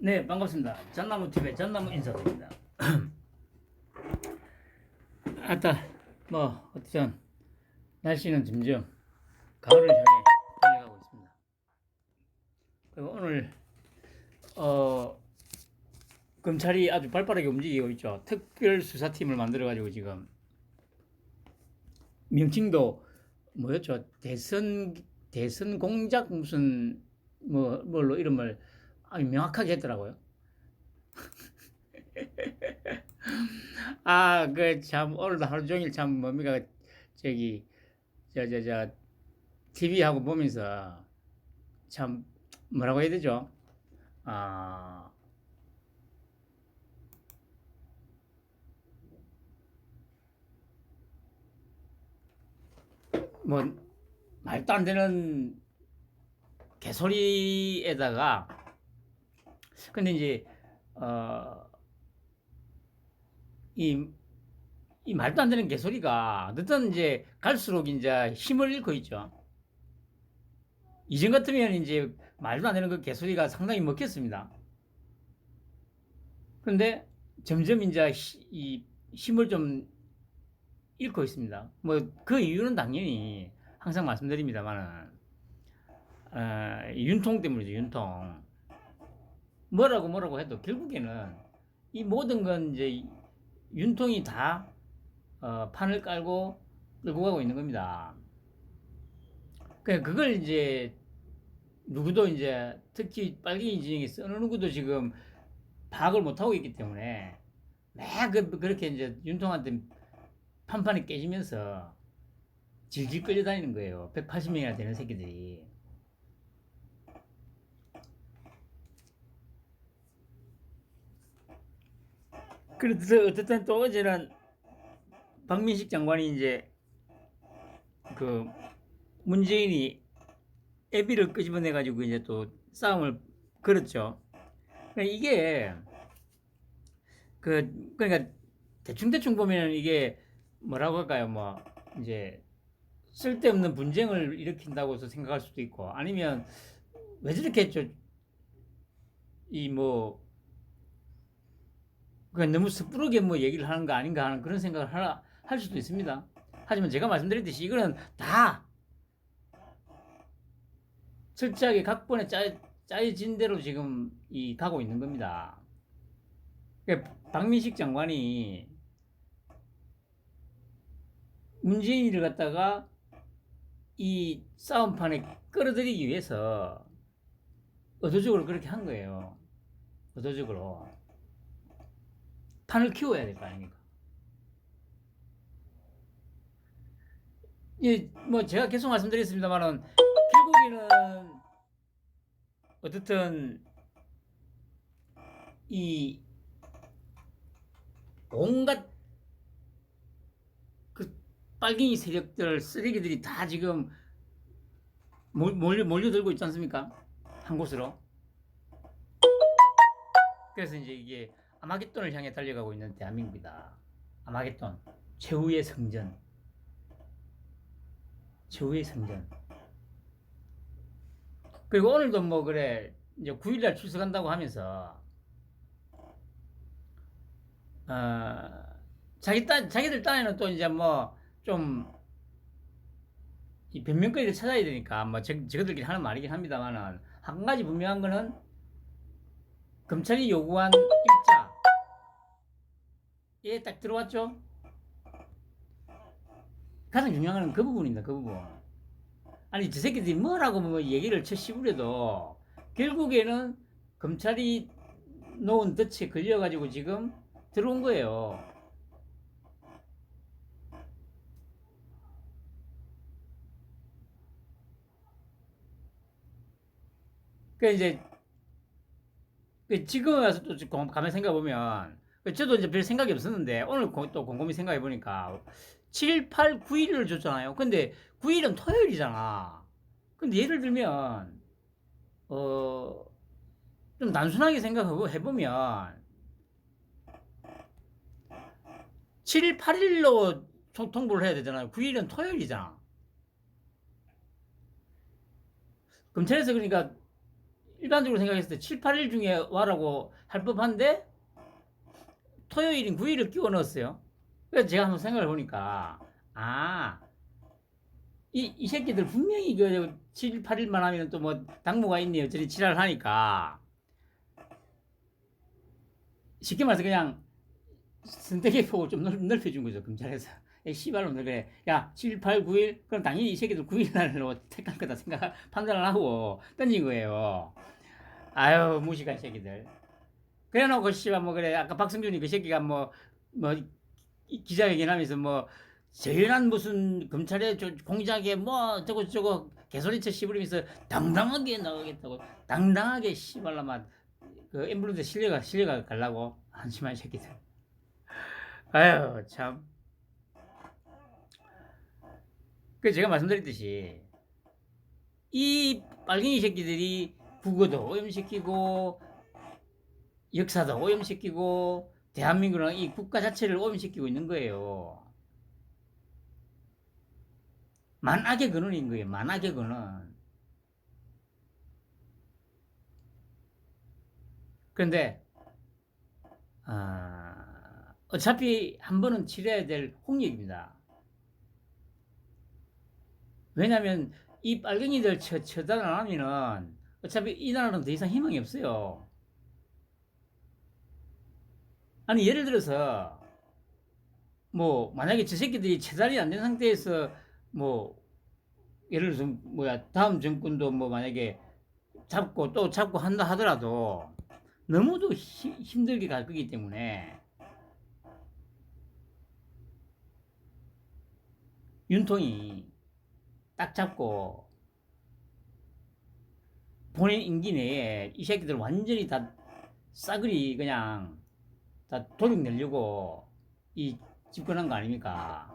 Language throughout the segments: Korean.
네, 반갑습니다. 전나무TV의 전나무 인사드립니다. 아따, 어쨌든, 날씨는 점점 가을을 향해 달려가고 있습니다. 그리고 오늘, 어, 검찰이 아주 발빠르게 움직이고 있죠. 특별수사팀을 만들어가지고 지금, 명칭도 뭐였죠? 대선 공작 무슨, 뭘로 이름을 아주 명확하게 했더라고요. 아, 오늘도 하루 종일 참, 뭡니까, 저기, 저, TV하고 보면서 참, 뭐라고 해야 되죠? 아, 뭐, 말도 안 되는 개소리에다가, 근데 이제, 어, 이, 이 말도 안 되는 개소리가, 어떤 이제, 갈수록 이제 힘을 잃고 있죠. 이전 같으면 이제, 말도 안 되는 그 개소리가 상당히 먹혔습니다. 그런데, 점점 이제, 이 힘을 좀 잃고 있습니다. 뭐, 그 이유는 당연히, 항상 말씀드립니다만은, 윤통 때문이죠, 윤통. 뭐라고 해도 결국에는 이 모든 건 이제 윤통이 다 판을 깔고 끌고 가고 있는 겁니다. 그걸 이제 누구도 이제 특히 빨갱이 진영에서 어느 누구도 지금 파악을 못하고 있기 때문에 매 그렇게 이제 윤통한테 판판이 깨지면서 질질 끌려다니는 거예요. 180명이나 되는 새끼들이. 그래서 어쨌든 또 어제는 박민식 장관이 이제 그 문재인이 애비를 끄집어내 가지고 이제 또 싸움을 걸었죠. 그러니까 이게 그러니까 대충 보면 이게 뭐라고 할까요? 뭐 이제 쓸데없는 분쟁을 일으킨다고 해서 생각할 수도 있고 아니면 왜 저렇게 했죠? 이뭐 그냥 너무 섣부르게 뭐 얘기를 하는 거 아닌가 하는 그런 생각을 할 수도 있습니다. 하지만 제가 말씀드렸듯이 이거는 다 철저하게 각본에 짜여진 대로 지금 가고 있는 겁니다. 그러니까 박민식 장관이 문재인이를 갖다가 이 싸움판에 끌어들이기 위해서 의도적으로 그렇게 한 거예요. 의도적으로. 판을 키워야 될 거 아닙니까? 뭐 제가 계속 말씀드렸습니다만은 결국에는 어떻든 이 온갖 그 빨갱이 세력들 쓰레기들이 다 지금 몰려들고 있지 않습니까? 한 곳으로. 그래서 이제 이게 아마겟돈을 향해 달려가고 있는 대한민국이다. 아마겟돈. 최후의 성전. 최후의 성전. 그리고 오늘도 뭐 그래 이제 9일날 출석한다고 하면서 자기들 딴에는 또 이제 뭐 좀 이 변명거리를 찾아야 되니까 뭐 저들끼리 하는 말이긴 합니다만은 한 가지 분명한 거는 검찰이 요구한 일자에 딱 들어왔죠. 가장 중요한 건 그 부분입니다. 그 부분. 아니 저 새끼들이 뭐라고 뭐 얘기를 쳐씹으려도 결국에는 검찰이 놓은 덫에 걸려가지고 지금 들어온 거예요. 그 이제 지금 와서 또 가만 생각해 보면 저도 이제 별 생각이 없었는데 오늘 또 곰곰이 생각해 보니까 7, 8, 9일을 줬잖아요. 근데 9일은 토요일이잖아. 근데 예를 들면 좀 단순하게 생각하고 해보면 7일, 8일로 통보를 해야 되잖아요. 9일은 토요일이잖아. 검찰에서 그러니까 일반적으로 생각했을 때 7, 8일 중에 와라고 할 법한데 토요일인 9일을 끼워 넣었어요. 그래서 제가 한번 생각을 보니까 아, 이 새끼들 분명히 그 7, 8일만 하면 또 뭐 당무가 있네요. 저리 지랄을 하니까 쉽게 말해서 그냥 선택의 폭을 좀 넓혀준 거죠. 검찰에서. 씨발놈들 그래. 야, 7, 8, 9일? 그럼 당연히 이 새끼들 9일 날로 택할 거다 생각, 판단을 하고 던진 거예요. 아유, 무식한 새끼들. 그래 놓고, 씨발, 뭐, 그래. 아까 박성준이 그 새끼가 뭐, 기자회견하면서 뭐, 저연한 무슨 검찰의 공작에 뭐, 저거, 개소리쳐 씹으면서 당당하게 나가겠다고. 당당하게 씨발라만, 그 엠블런드 실려가 가려고. 한심한 새끼들. 아유, 참. 그 제가 말씀드렸듯이 이 빨갱이 새끼들이 국어도 오염시키고 역사도 오염시키고 대한민국이랑 이 국가 자체를 오염시키고 있는 거예요. 만악의 근원인 거예요. 만악의 근원. 그런데 어차피 한 번은 치러야 될 홍역입니다. 왜냐하면 이 빨갱이들 처단 안 하면은 어차피 이 나라는 더 이상 희망이 없어요. 아니 예를 들어서 뭐 만약에 저 새끼들이 처단이 안 된 상태에서 뭐 예를 들어서 뭐야 다음 정권도 뭐 만약에 잡고 또 잡고 한다 하더라도 너무도 힘들게 갈 거기 때문에 윤통이 딱 잡고 본인 임기 내에 이 새끼들 완전히 다 싸그리 그냥 다 도둑 내려고 이 집권한 거 아닙니까?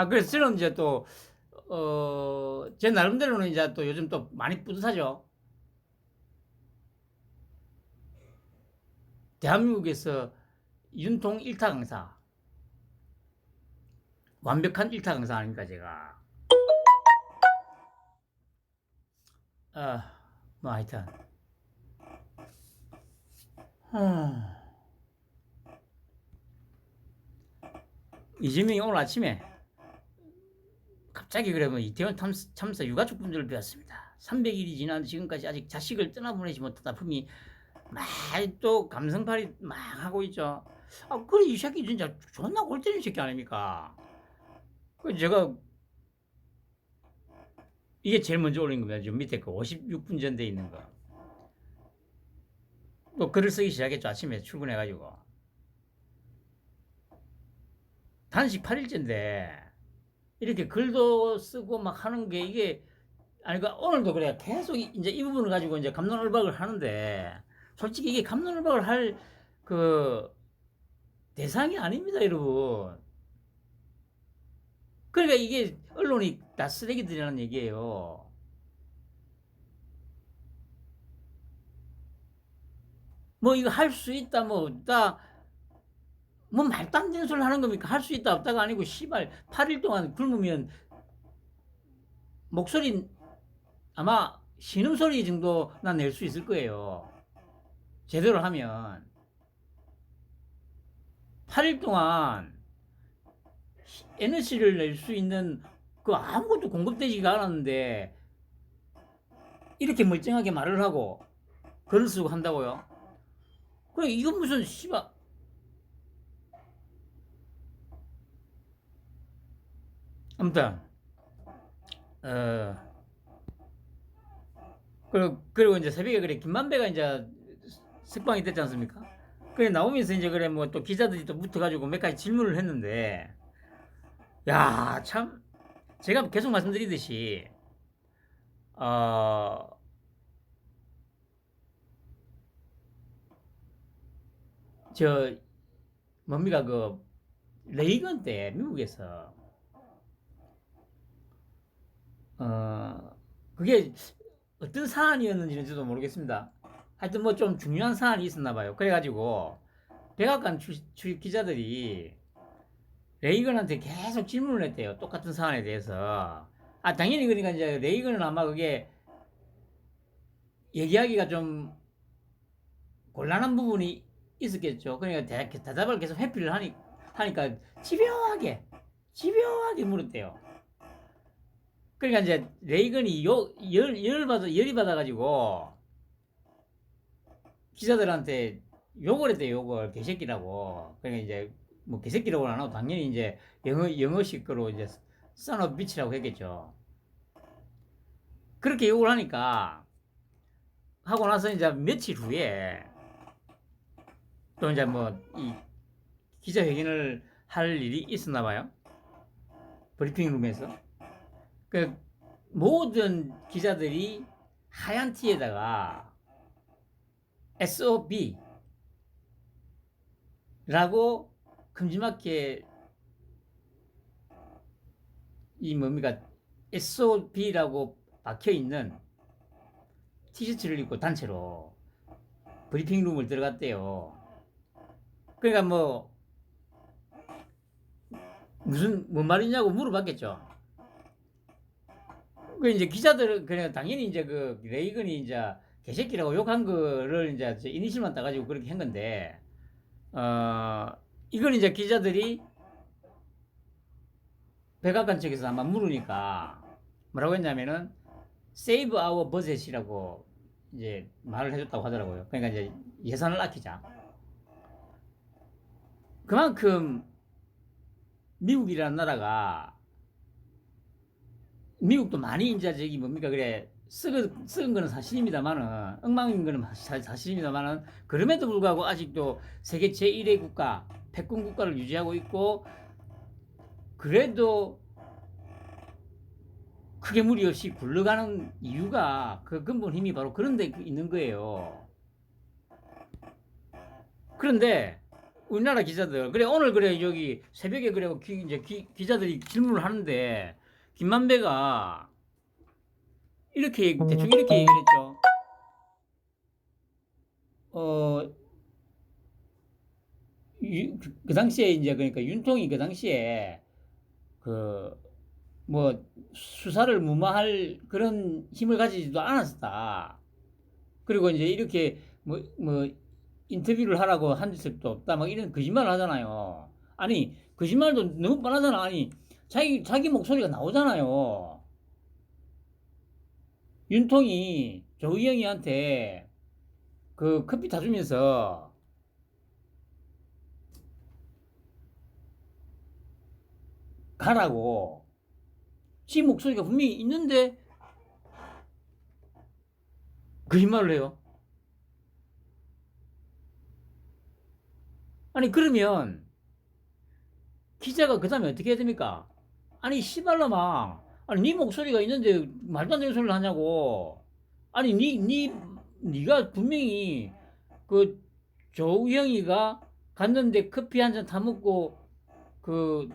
그래서 저는 이제 또, 제 나름대로는 이제 또 요즘 또 많이 뿌듯하죠. 대한민국에서 윤통 일타 강사. 완벽한 일타 강사 아닙니까, 제가. 뭐 하여튼. 이재명이 오늘 아침에 갑자기 그러면 이태원 참사 유가족 분들을 배웠습니다. 300일이 지난 지금까지 아직 자식을 떠나보내지 못하다 품이 막 또 감성팔이 막 하고 있죠. 그래 이 새끼 진짜 존나 골 때리는 새끼 아닙니까? 그 제가 이게 제일 먼저 올린 겁니다. 지금 밑에 그 56분 전 돼 있는 거. 또 글을 쓰기 시작했죠. 아침에 출근해가지고. 단식 8일째인데 이렇게 글도 쓰고 막 하는 게 이게 아니 그 오늘도 그래 계속 이제 이 부분을 가지고 이제 갑론을박을 하는데 솔직히 이게 갑론을박을 할 그 대상이 아닙니다, 여러분. 그러니까 이게 언론이 다 쓰레기들이라는 얘기예요. 뭐 이거 할 수 있다 뭐 없다 뭐 말도 안 되는 소리를 하는 겁니까? 할 수 있다 없다가 아니고 씨발 8일 동안 굶으면 목소리 아마 신음소리 정도나 낼 수 있을 거예요. 제대로 하면 8일 동안 에너지를 낼 수 있는 그 아무것도 공급되지가 않았는데 이렇게 멀쩡하게 말을 하고 글을 쓰고 한다고요? 그래 이건 무슨 씨발 아무튼 그리고 이제 새벽에 그래 김만배가 이제 석방이 됐지 않습니까? 그래 나오면서 이제 그래 뭐 또 기자들이 또 붙어가지고 몇 가지 질문을 했는데 야 참 제가 계속 말씀드리듯이 어 저 뭡니까 그 레이건 때 미국에서 그게 어떤 사안이었는지는 저도 모르겠습니다. 하여튼 뭐 좀 중요한 사안이 있었나 봐요. 그래가지고 백악관 기자들이 레이건한테 계속 질문을 했대요. 똑같은 사안에 대해서. 당연히 그러니까 이제 레이건은 아마 그게 얘기하기가 좀 곤란한 부분이 있었겠죠. 그러니까 대답을 계속 회피를 하니까 집요하게 물었대요. 그러니까 이제 레이건이 열이 받아가지고 기자들한테 욕을 했대요. 욕을 개새끼라고. 그러니까 이제 뭐 개새끼라고는 안 하고 당연히 이제 영어식으로 이제 son of bitch라고 했겠죠. 그렇게 욕을 하니까 하고 나서 이제 며칠 후에 또 이제 뭐 이 기자회견을 할 일이 있었나 봐요. 브리핑룸에서. 그 모든 기자들이 하얀 티에다가 SOB라고 큼지막하게 이 뭡니까 SOB라고 박혀 있는 티셔츠를 입고 단체로 브리핑룸을 들어갔대요. 그러니까 뭐 뭔 말이냐고 물어봤겠죠. 그 이제 기자들은 그냥 당연히 이제 그 레이건이 이제 개새끼라고 욕한 거를 이제 이니셜만 따가지고 그렇게 한 건데, 이걸 이제 기자들이 백악관 측에서 아마 물으니까 뭐라고 했냐면은 save our budget이라고 이제 말을 해줬다고 하더라고요. 그러니까 이제 예산을 아끼자. 그만큼 미국이라는 나라가 미국도 많이 이제 저기 뭡니까 그래 썩은 거는 사실입니다만은 엉망인 거는 사실입니다만은 그럼에도 불구하고 아직도 세계 제1의 국가 패권 국가를 유지하고 있고 그래도 크게 무리 없이 굴러가는 이유가 그 근본 힘이 바로 그런 데 있는 거예요. 그런데 우리나라 기자들 그래 오늘 그래 여기 새벽에 그래 이제 기자들이 질문을 하는데 김만배가 이렇게 대충 이렇게 얘기를 했죠. 그 당시에 이제 그러니까 윤통이 그 당시에 그 뭐 수사를 무마할 그런 힘을 가지지도 않았었다. 그리고 이제 이렇게 뭐 인터뷰를 하라고 한 적도 없다. 막 이런 거짓말을 하잖아요. 아니 거짓말도 너무 뻔하잖아. 아니 자기 목소리가 나오잖아요. 윤통이 조희영이한테 그 커피 타주면서 가라고 지 목소리가 분명히 있는데 거짓말을 해요. 아니 그러면 기자가 그 다음에 어떻게 해야 됩니까? 아니 씨발놈아 아니 네 목소리가 있는데 말도 안 되는 소리를 하냐고. 아니 네가 분명히 그 조우영이가 갔는데 커피 한 잔 타먹고 그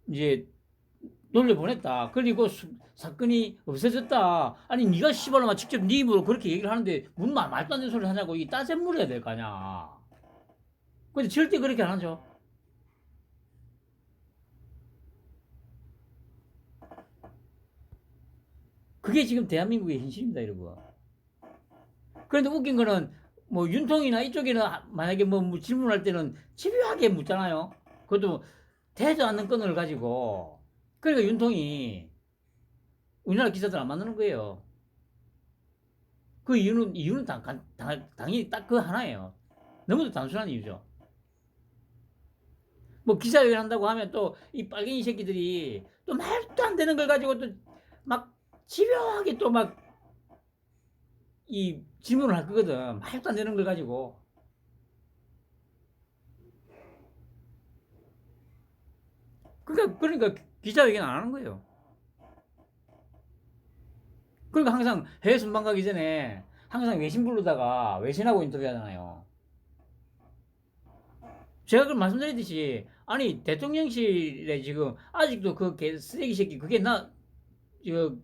이제 돌려보냈다. 그리고 사건이 없어졌다. 아니 네가 씨발놈아 직접 네 입으로 그렇게 얘기를 하는데 무슨 말도 안 되는 소리를 하냐고. 이 따져 물어야 될 거 아니야. 근데 절대 그렇게 안 하죠. 그게 지금 대한민국의 현실입니다, 여러분. 그런데 웃긴 거는 뭐 윤통이나 이쪽에는 만약에 뭐 질문할 때는 집요하게 묻잖아요. 그것도 대도 않는 건을 가지고. 그러니까 윤통이 우리나라 기자들 안 만나는 거예요. 그 이유는 당연히 딱 그 하나예요. 너무도 단순한 이유죠. 뭐 기자회견 한다고 하면 또 이 빨갱이 새끼들이 또 말도 안 되는 걸 가지고 또 막 집요하게 또 막 이 질문을 할 거거든. 말도 안 되는 걸 가지고. 그러니까 기자회견 안 하는 거예요. 그러니까 항상 해외 순방 가기 전에 항상 외신 부르다가 외신하고 인터뷰하잖아요. 제가 그 말씀드렸듯이 아니 대통령실에 지금 아직도 그 쓰레기 새끼 그게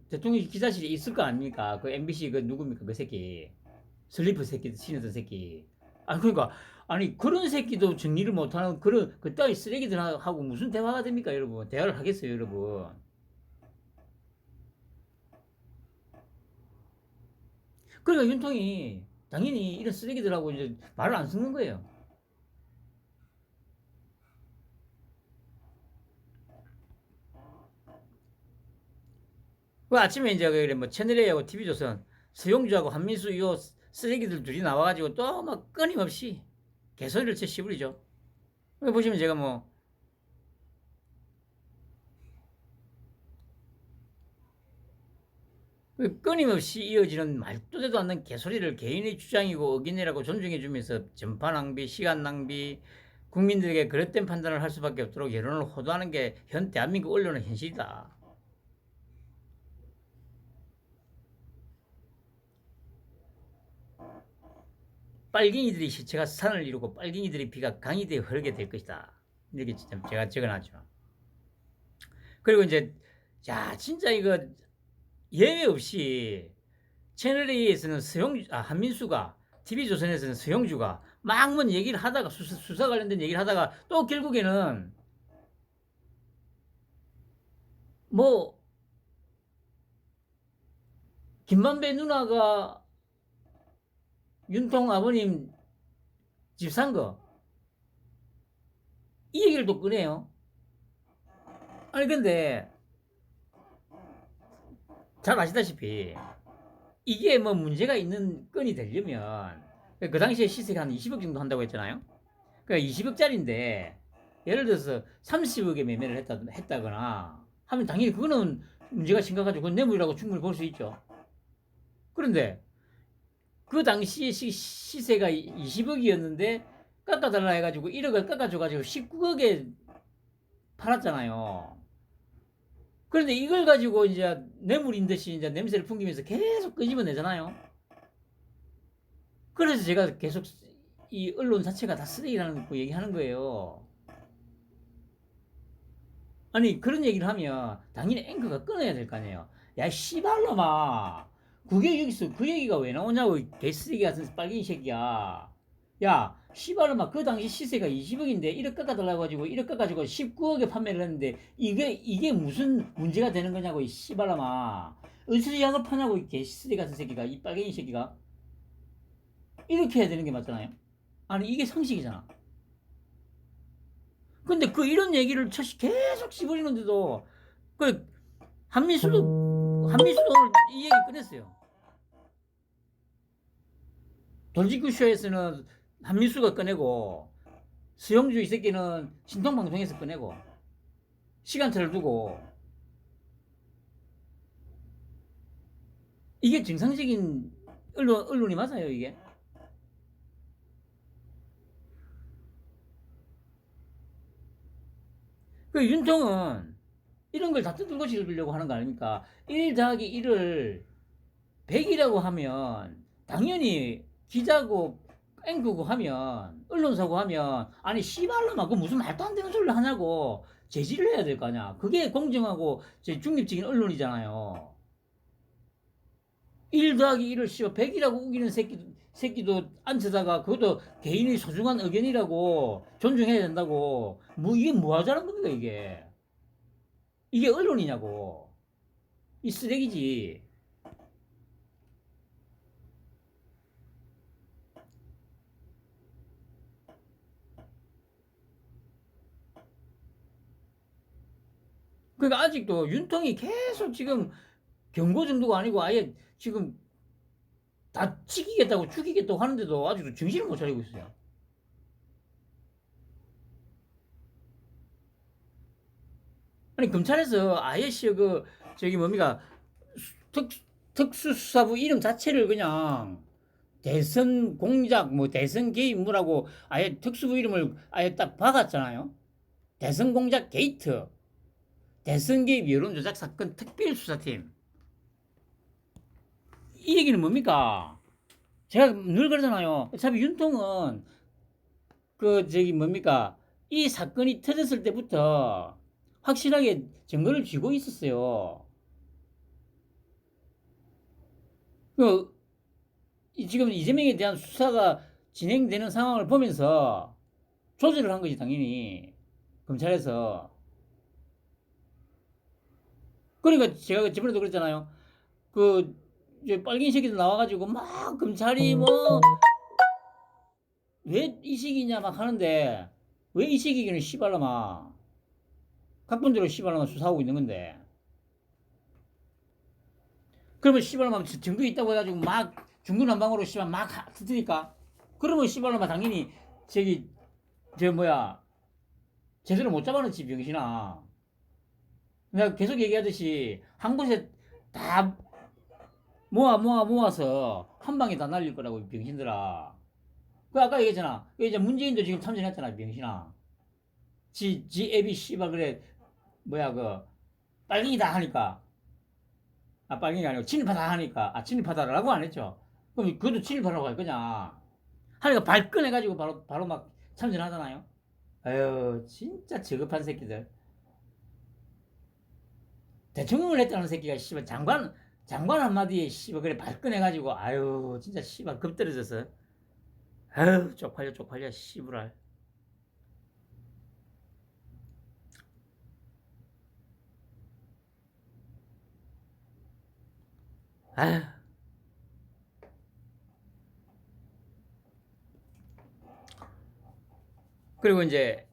대통령 기자실에 있을 거 아닙니까? 그 MBC 그 누굽니까 그 새끼 슬리퍼 새끼 신었던 새끼. 그러니까 아니 그런 새끼도 정리를 못하는 그런 그따위 쓰레기들하고 무슨 대화가 됩니까 여러분? 대화를 하겠어요 여러분? 그러니까 윤통이 당연히 이런 쓰레기들하고 이제 말을 안 섞는 거예요. 그 아침에 이제 그래 뭐 채널A하고 TV조선 서용주하고 한민수 이 쓰레기들 둘이 나와가지고 또 막 끊임없이 개소리를 쳐 씹으리죠. 보시면 제가 뭐 끊임없이 이어지는 말도 되도 않는 개소리를 개인의 주장이고 의견이라고 존중해주면서 전파 낭비, 시간 낭비, 국민들에게 그릇된 판단을 할 수밖에 없도록 여론을 호도하는 게 현 대한민국 언론의 현실이다. 빨갱이들이 시체가 산을 이루고 빨갱이들의 피가 강이 되어 흐르게 될 것이다. 이렇게 제가 적어놨죠. 그리고 이제 야 진짜 이거 예외 없이 채널A에서는 한민수가 TV조선에서는 서영주가 막문 얘기를 하다가 수사 관련된 얘기를 하다가 또 결국에는 뭐 김만배 누나가 윤통 아버님 집 산 거 이 얘기를 또 꺼내요. 아니 근데 잘 아시다시피 이게 뭐 문제가 있는 건이 되려면 그 당시에 시세가 한 20억 정도 한다고 했잖아요. 그러니까 20억짜리인데 예를 들어서 30억에 매매를 했다거나 하면 당연히 그거는 문제가 심각하죠. 그건 뇌물이라고 충분히 볼 수 있죠. 그런데 그 당시에 시세가 20억이었는데 깎아달라 해가지고 1억을 깎아줘가지고 19억에 팔았잖아요. 그런데 이걸 가지고 이제 뇌물인 듯이 이제 냄새를 풍기면서 계속 끄집어내잖아요. 그래서 제가 계속 이 언론 자체가 다 쓰레기라는 거 얘기하는 거예요. 아니 그런 얘기를 하면 당연히 앵커가 끊어야 될 거 아니에요. 야 씨발놈아 그게 여기서 그 얘기가 왜 나오냐고 개쓰레기 같은 빨갱이 새끼야. 야 씨발놈아 그 당시 시세가 20억인데 1억 깎아달라고 가지고 1억 깎아가지고 19억에 판매를 했는데 이게 무슨 문제가 되는 거냐고 이 씨발놈아. 어디서 약을 파냐고 이 개쓰레기 같은 새끼가 이 빨갱이 새끼가. 이렇게 해야 되는 게 맞잖아요. 아니 이게 상식이잖아. 근데 그 이런 얘기를 계속 씹어리는데도 그 한민수도 오늘 이 얘기 꺼냈어요. 돌직구 쇼에서는 한민수가 꺼내고 수영주 이 새끼는 신통방송에서 꺼내고 시간차를 두고 이게 정상적인 언론이 맞아요 이게? 그 윤통은 이런 걸 다 뜯고 씹으려고 하는 거 아닙니까? 1 더하기 1을 100이라고 하면 당연히 기자고 앵커고 하면 언론사고 하면 아니 씨발로만 그 무슨 말도 안 되는 소리를 하냐고 제지를 해야 될 거 아니야. 그게 공정하고 중립적인 언론이잖아요. 1 더하기 1을 씨발 100이라고 우기는 새끼도 앉혀다가 그것도 개인의 소중한 의견이라고 존중해야 된다고 뭐 이게 뭐 하자는 겁니까 이게 언론이냐고 이 쓰레기지. 그러니까 아직도 윤통이 계속 지금 경고 정도가 아니고 아예 지금 다치겠다고 죽이겠다고 하는데도 아직도 정신을 못 차리고 있어요. 아니 검찰에서 아예 그 저기 뭡니까 특수수사부 이름 자체를 그냥 대선 공작 뭐 대선 개입무라고 아예 특수부 이름을 아예 딱 박았잖아요. 대선 공작 게이트, 대선 개입 여론조작 사건 특별수사팀. 이 얘기는 뭡니까? 제가 늘 그러잖아요. 어차피 윤통은 그 저기 뭡니까 이 사건이 터졌을 때부터 확실하게 증거를 쥐고 있었어요. 그 지금 이재명에 대한 수사가 진행되는 상황을 보면서 조절을 한 거지 당연히 검찰에서. 그러니까 제가 저번에도 그랬잖아요. 그 이제 빨갱이 새끼들 나와가지고 막 검찰이 뭐 왜 이 시기냐 막 하는데 왜 이 시기기는 씨발라마 각본대로 씨발라마 수사하고 있는 건데 그러면 씨발라마 증거 있다고 해가지고 막 중구난방으로 씨발 막 터뜨니까 그러면 씨발라마 당연히 저기 저 뭐야 제대로 못 잡아놓지 병신아. 내가 계속 얘기하듯이 한 곳에 다 모아서 한 방에 다 날릴 거라고 병신들아. 그 아까 얘기했잖아. 이제 문재인도 지금 참전했잖아 병신아. 지 앱이 씨발 그래 뭐야 그 빨갱이다 하니까 빨갱이가 아니고 친일파다 하니까 친일파다라고 안 했죠. 그럼 그것도 친일파라고 할 거냐. 하니까 발끈해가지고 바로 막 참전하잖아요. 아유 진짜 저급한 새끼들. 대통령을 했다는 새끼가 씨발 장관 한마디에 씨발 그래 발끈해가지고 아유 진짜 씨발 급 떨어졌어. 아유 쪽팔려 씨부랄. 아유. 그리고 이제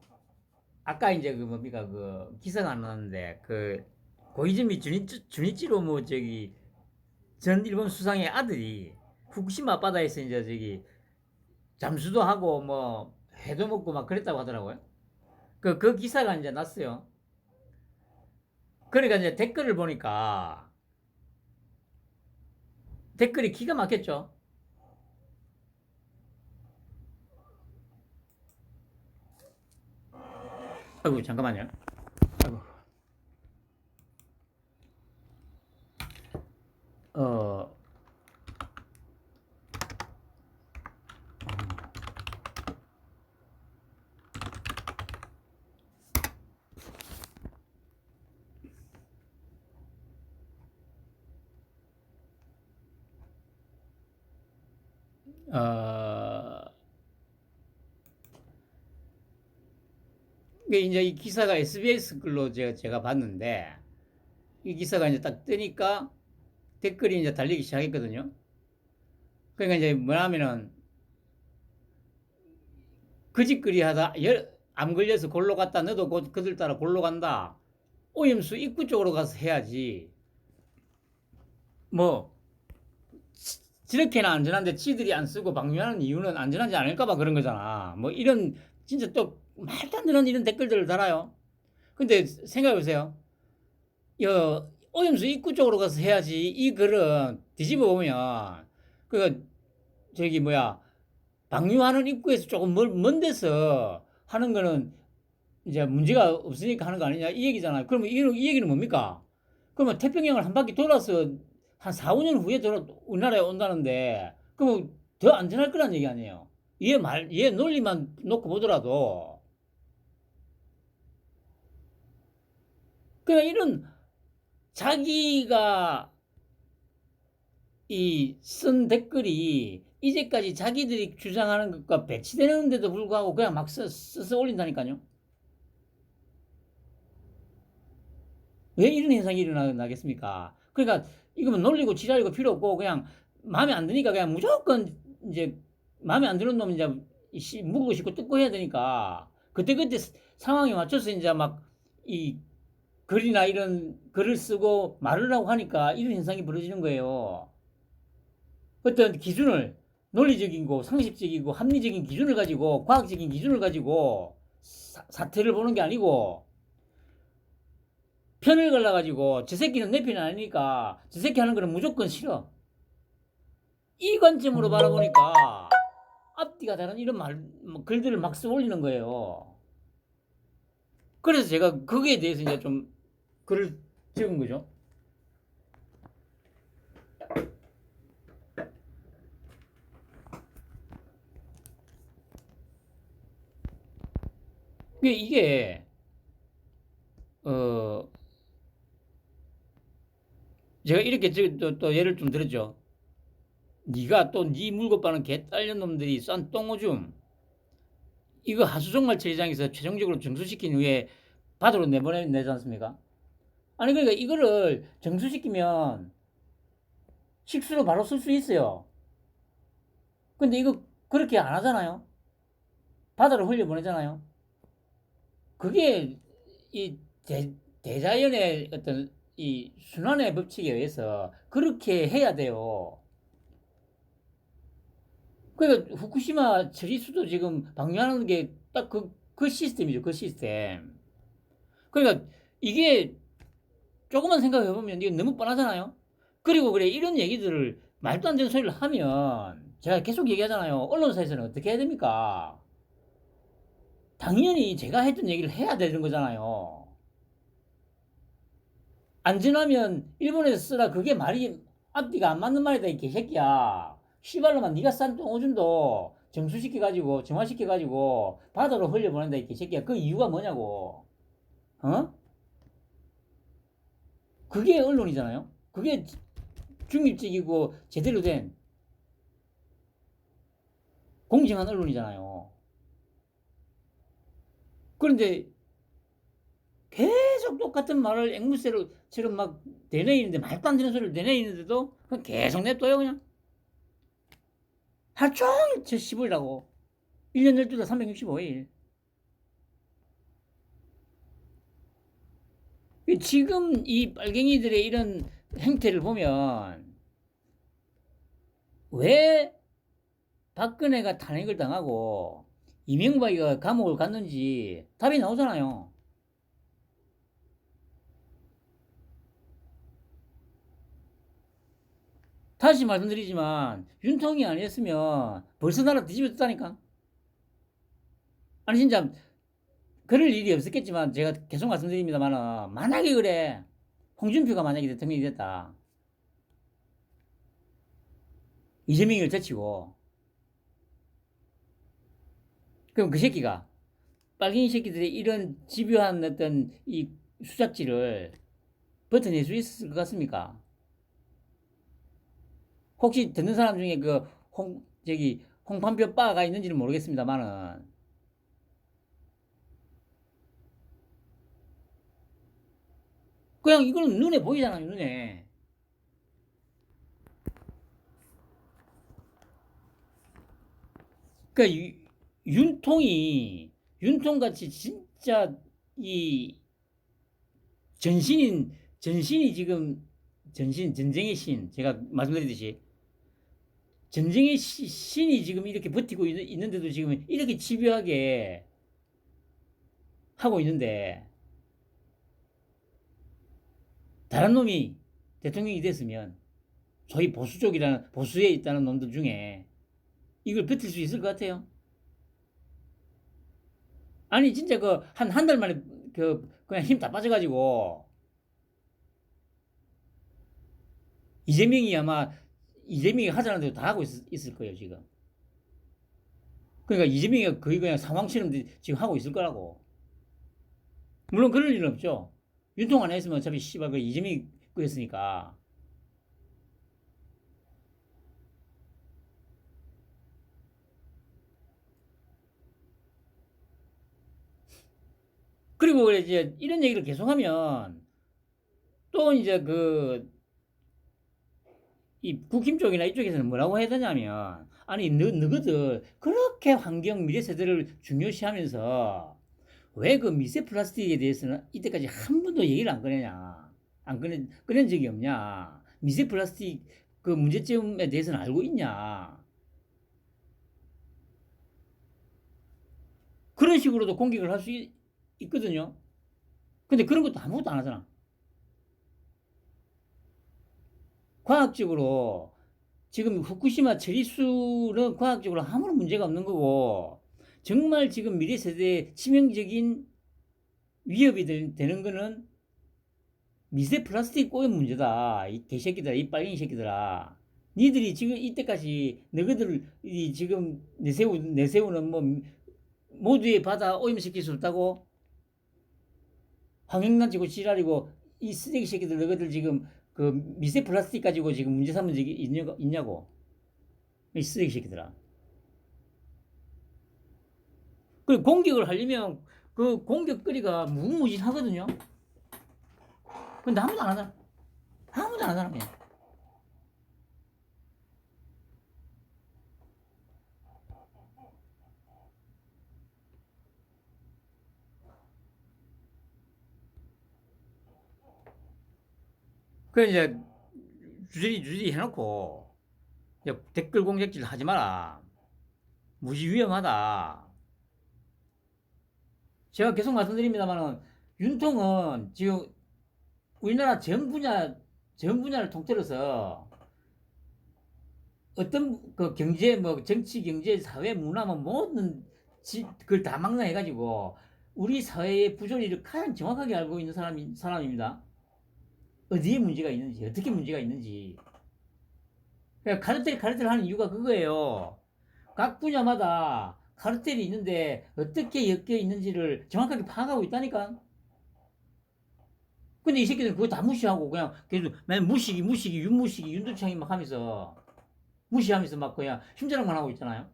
아까 이제 그 뭡니까 그 기사가 안 나왔는데 그 고이즈미 주니치로 뭐 저기 전 일본 수상의 아들이 후쿠시마 바다에서 이제 저기 잠수도 하고 뭐 회도 먹고 막 그랬다고 하더라고요. 그 기사가 이제 났어요. 그러니까 이제 댓글을 보니까 댓글이 기가 막혔죠. 아이고 잠깐만요. 아이고. 어. 이게 이제 이 기사가 SBS 글로 제가 봤는데 이 기사가 이제 딱 뜨니까 댓글이 이제 달리기 시작했거든요. 그러니까 이제 뭐냐면은 그짓거리 하다 암 걸려서 골로 갔다 너도 곧 그들 따라 골로 간다. 오염수 입구 쪽으로 가서 해야지. 뭐 저렇게나 안전한데 지들이 안 쓰고 방류하는 이유는 안전하지 않을까봐 그런 거잖아. 뭐 이런 진짜 또 말도 안 되는 이런 댓글들을 달아요. 근데 생각해보세요. 오염수 입구 쪽으로 가서 해야지. 이 글은 뒤집어 보면 그 저기 뭐야 방류하는 입구에서 조금 먼 데서 하는 거는 이제 문제가 없으니까 하는 거 아니냐 이 얘기잖아요. 그러면 이 얘기는 뭡니까? 그러면 태평양을 한 바퀴 돌아서 한 4, 5년 후에 우리나라에 온다는데 그러면 더 안전할 거란 얘기 아니에요. 얘 논리만 놓고 보더라도 그냥 이런 자기가 이 쓴 댓글이 이제까지 자기들이 주장하는 것과 배치되는데도 불구하고 그냥 막 써서 올린다니까요. 왜 이런 현상이 일어나겠습니까? 그러니까 이거면 놀리고 지랄이고 필요 없고 그냥 마음에 안 드니까 그냥 무조건 이제 마음에 안 드는 놈 이제 묵고 싶고 뜯고 해야 되니까 그때그때 상황에 맞춰서 이제 막 이 글이나 이런 글을 쓰고 말을 하고 하니까 이런 현상이 벌어지는 거예요. 어떤 기준을 논리적이고 상식적이고 합리적인 기준을 가지고 과학적인 기준을 가지고 사태를 보는 게 아니고 편을 갈라가지고 저 새끼는 내 편이 아니니까 저 새끼 하는 거는 무조건 싫어. 이 관점으로 바라보니까 앞뒤가 다른 이런 글들을 막 써 올리는 거예요. 그래서 제가 거기에 대해서 이제 좀 글을 적은 거죠. 이게 제가 이렇게 또 예를 좀 들었죠. 네가 또 네 물고빠는 개 딸린 놈들이 싼 똥오줌 이거 하수종말처리장에서 최종적으로 정수시킨 후에 바다로 내보내지 않습니까? 아니 그러니까 이거를 정수시키면 식수로 바로 쓸 수 있어요. 근데 이거 그렇게 안 하잖아요. 바다로 흘려보내잖아요. 그게 이 대자연의 어떤 이 순환의 법칙에 의해서 그렇게 해야 돼요. 그러니까 후쿠시마 처리수도 지금 방류하는 게 딱 그 시스템이죠. 그 시스템. 그러니까 이게 조금만 생각해 보면 이게 너무 뻔하잖아요. 그리고 그래 이런 얘기들을 말도 안 되는 소리를 하면 제가 계속 얘기하잖아요. 언론사에서는 어떻게 해야 됩니까? 당연히 제가 했던 얘기를 해야 되는 거잖아요. 안 지나면 일본에서 쓰라 그게 말이 앞뒤가 안 맞는 말이다 이 개새끼야. 씨발로만 네가 싼 똥오줌도 정수시켜가지고 정화시켜가지고 바다로 흘려보낸다 이 개새끼야. 그 이유가 뭐냐고. 어? 그게 언론이잖아요. 그게 중립적이고 제대로 된 공정한 언론이잖아요. 그런데 계속 똑같은 말을 앵무새처럼 막 되뇌이는데 말도 안 되는 소리를 되뇌이는데도 그냥 계속 냅둬요 그냥. 하루 종일 저 씹으라고. 1년 12달 365일. 지금 이 빨갱이들의 이런 행태를 보면 왜 박근혜가 탄핵을 당하고 이명박이가 감옥을 갔는지 답이 나오잖아요. 다시 말씀드리지만 윤통이 아니었으면 벌써 나라 뒤집어졌다니까. 아니 진짜 그럴 일이 없었겠지만 제가 계속 말씀드립니다만 만약에 그래 홍준표가 만약에 대통령이 됐다. 이재명을 제치고 그럼 그 새끼가 빨갱이 새끼들의 이런 집요한 어떤 이 수작질을 버텨낼 수 있을 것 같습니까? 혹시 듣는 사람 중에 홍판표 바가 있는지는 모르겠습니다만은 그냥 이거는 눈에 보이잖아요, 눈에. 그러니까 윤통같이 진짜 이 전신이 지금 전쟁의 신 제가 말씀드렸듯이 전쟁의 신이 지금 이렇게 버티고 있는데도 지금 이렇게 집요하게 하고 있는데 다른 놈이 대통령이 됐으면 소위 보수 쪽이라는 보수에 있다는 놈들 중에 이걸 버틸 수 있을 것 같아요. 아니 진짜 그 한 달 만에 그냥 힘 다 빠져가지고 이재명이 아마 이재명이 하자는 대로 다 하고 있을 거예요 지금. 그러니까 이재명이 거의 그냥 상황처럼 지금 하고 있을 거라고. 물론 그럴 일은 없죠. 윤통 안 했으면 어차피 씨발 그 이재명이 그랬으니까. 그리고 그래 이제 이런 얘기를 계속하면 또 이제 이 국힘 쪽이나 이쪽에서는 뭐라고 해야 되냐면 아니 너희들 그렇게 환경 미래 세대를 중요시하면서 왜 그 미세 플라스틱에 대해서는 이때까지 한 번도 얘기를 안 꺼내냐 안 꺼낸 적이 없냐 미세 플라스틱 그 문제점에 대해서는 알고 있냐 그런 식으로도 공격을 할 수 있거든요. 근데 그런 것도 아무것도 안 하잖아. 과학적으로 지금 후쿠시마 처리수는 과학적으로 아무런 문제가 없는 거고 정말 지금 미래 세대에 치명적인 위협이 되는 거는 미세 플라스틱 오염 문제다. 이 개새끼들아, 이 빨갱이 새끼들아. 니들이 지금 이때까지 너희들이 지금 내세우는 뭐 모두의 바다 오염시킬 수 없다고 환경단체고 지랄이고 이 쓰레기 새끼들 너희들 지금 그 미세 플라스틱 가지고 지금 문제 삼은 적이 있냐고. 이 쓰레기 새끼들아. 그 공격을 하려면 그 공격거리가 무궁무진하거든요. 근데 아무도 안 하잖아. 아무도 안 하잖아. 그냥. 그 이제 주저리 해놓고 이제 댓글 공격질 하지 마라. 무지 위험하다. 제가 계속 말씀드립니다만은 윤통은 지금 우리나라 전 분야를 통틀어서 어떤 그 경제 뭐 정치 경제 사회 문화 뭐 모든 그걸 다 망라해가지고 우리 사회의 부조리를 가장 정확하게 알고 있는 사람입니다. 어디에 문제가 있는지 어떻게 문제가 있는지. 그러니까 카르텔 하는 이유가 그거예요. 각 분야마다 카르텔이 있는데 어떻게 엮여 있는지를 정확하게 파악하고 있다니까. 근데 이 새끼들 그거 다 무시하고 그냥 계속 맨 무시기 윤두창이 막 하면서 무시하면서 막 그냥 힘자랑만 하고 있잖아요.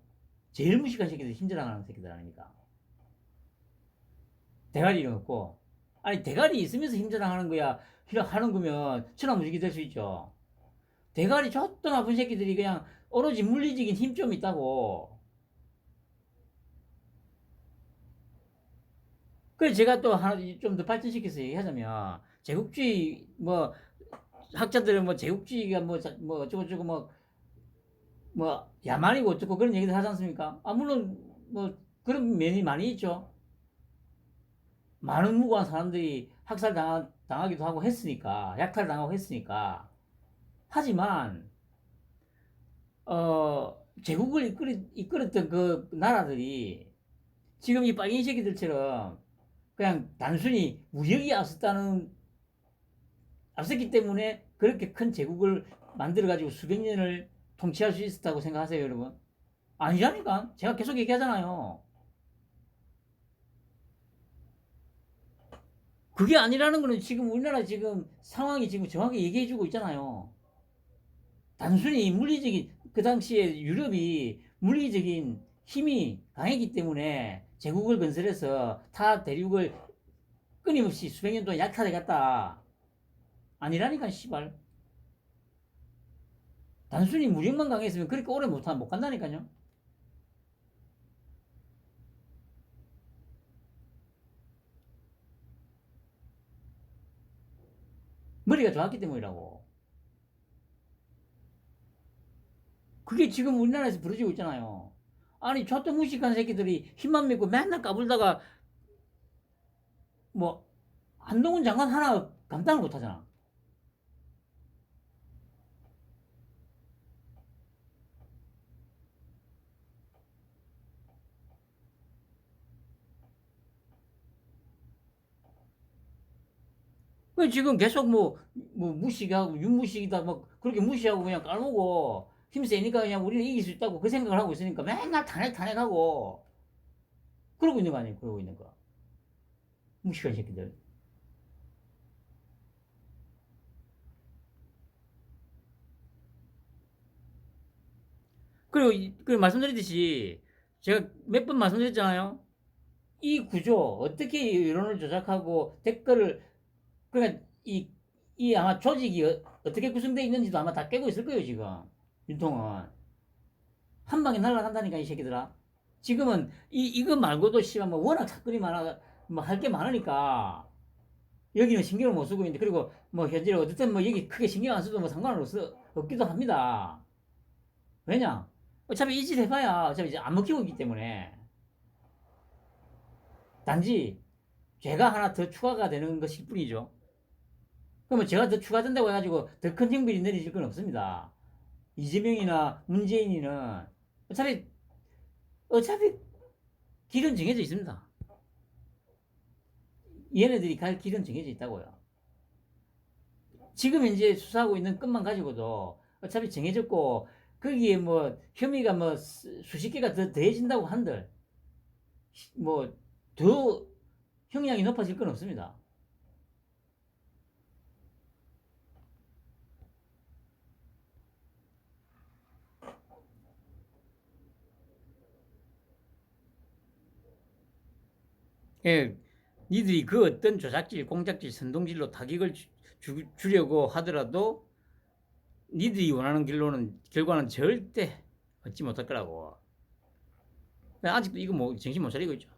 제일 무식한 새끼들 힘자랑하는 새끼들 아닙니까? 대가리는 없고. 아니 대가리 있으면서 힘자랑하는 거야. 하는 거면 천하무적이 될 수 있죠. 대가리 줬던 나쁜 새끼들이 그냥 오로지 물리적인 힘 좀 있다고. 그래서 제가 또 하나 좀 더 발전시켜서 얘기하자면 제국주의 뭐 학자들은 뭐 제국주의가 뭐 어쩌고저쩌고 뭐 야만이고 어쩌고 그런 얘기들 하지 않습니까? 아 물론 뭐 그런 면이 많이 있죠. 많은 무고한 사람들이 당하기도 하고 했으니까 약탈당하고 했으니까. 하지만 제국을 이끌었던 그 나라들이 지금 이 빨갱이 새끼들처럼 그냥 단순히 무역이 앞섰기 때문에 그렇게 큰 제국을 만들어가지고 수백 년을 통치할 수 있었다고 생각하세요, 여러분? 아니라니까. 제가 계속 얘기하잖아요. 그게 아니라는 거는 지금 우리나라 지금 상황이 지금 정확히 얘기해주고 있잖아요. 단순히 물리적인, 그 당시에 유럽이 물리적인 힘이 강했기 때문에 제국을 건설해서 타 대륙을 끊임없이 수백 년 동안 약탈해 갔다. 아니라니까, 씨발. 단순히 무력만 강했으면 그렇게 오래 못 간다니까요. 머리가 좋았기 때문이라고. 그게 지금 우리나라에서 벌어지고 있잖아요. 아니, 저도 무식한 새끼들이 힘만 믿고 맨날 까불다가 뭐 한동훈 장관 하나 감당을 못 하잖아. 그 지금 계속 뭐 무식하고 윤무식이다 막 그렇게 무시하고 그냥 깔보고 힘 세니까 그냥 우리는 이길 수 있다고 그 생각을 하고 있으니까 맨날 탄핵하고 그러고 있는 거 아니에요. 그러고 있는 거. 무식한 새끼들. 그리고 말씀드렸듯이 제가 몇 번 말씀드렸잖아요. 이 구조 어떻게 여론을 조작하고 댓글을 그러니까 이 아마 조직이 떻게 구성되어 있는지도 아마 다 깨고 있을 거예요 지금 윤통은 한 방에 날아간다니까 이 새끼들아. 지금은 이거 말고도 씨발 뭐 워낙 사건이 많아 뭐 할 게 많으니까 여기는 신경을 못 쓰고 있는데 그리고 뭐 현재 어쨌든 뭐 여기 크게 신경 안 써도 뭐 상관은 없기도 합니다. 왜냐 어차피 이 짓 해봐야 어차피 이제 안 먹히고 있기 때문에 단지 죄가 하나 더 추가가 되는 것일 뿐이죠. 그러면 제가 더 추가된다고 해가지고 더 큰 형벌이 내려질 건 없습니다. 이재명이나 문재인이는 어차피 길은 정해져 있습니다. 얘네들이 갈 길은 정해져 있다고요. 지금 현재 수사하고 있는 건만 가지고도 어차피 정해졌고 거기에 뭐 혐의가 뭐 수십 개가 더 더해진다고 한들 뭐 더 형량이 높아질 건 없습니다. 예, 니들이 그 어떤 조작질, 공작질, 선동질로 타격을 주려고 하더라도 니들이 원하는 길로는 결과는 절대 얻지 못할 거라고. 아직도 이거 뭐 정신 못 차리고 있죠.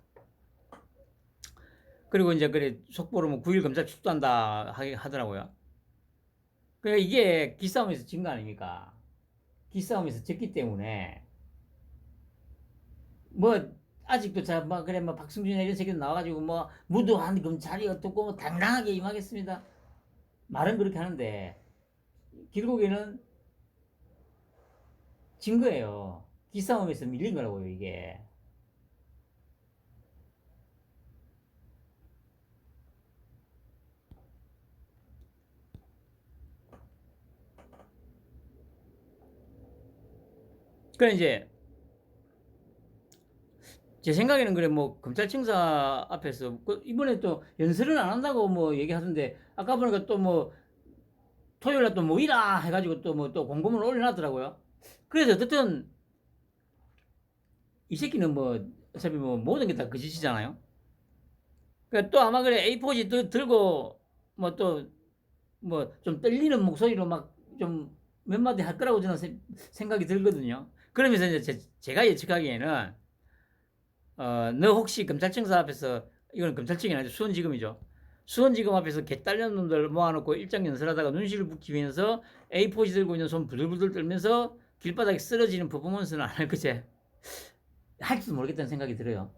그리고 이제 그래 속보로 뭐 9일 검찰 출두한다 하더라고요. 그러니까 이게 기싸움에서 진 거 아닙니까? 기싸움에서 졌기 때문에 뭐 아직도 자뭐 그래 뭐 박승준이나 이런 새끼들 나와가지고 뭐 무도한 검찰이 어떻고 뭐 당당하게 임하겠습니다. 말은 그렇게 하는데 결국에는 진 거예요. 기싸움에서 밀린 거라고요 이게. 그래 이제 제 생각에는 그래 뭐 검찰청사 앞에서 이번에 또 연설은 안 한다고 뭐 얘기하던데 아까 보니까 또 뭐 토요일날 또 모이라 해가지고 또 뭐 또 공고문을 올려놨더라고요. 그래서 어쨌든 이 새끼는 뭐 어차피 뭐 모든 게 다 거짓이잖아요. 그러니까 또 아마 그래 A4지 들고 뭐 또 뭐 좀 떨리는 목소리로 막 좀 몇 마디 할 거라고 저는 생각이 들거든요. 그러면서 이제 제가 예측하기에는 너 혹시 검찰청사 앞에서 이거는 검찰청이 아니죠 수원지검이죠. 수원지검 앞에서 개딸년 놈들 모아놓고 일장 연설하다가 눈시를 붓기 위해서 A4지 들고 있는 손 부들부들 떨면서 길바닥에 쓰러지는 퍼포먼스는 안 할 거지. 할지도 모르겠다는 생각이 들어요.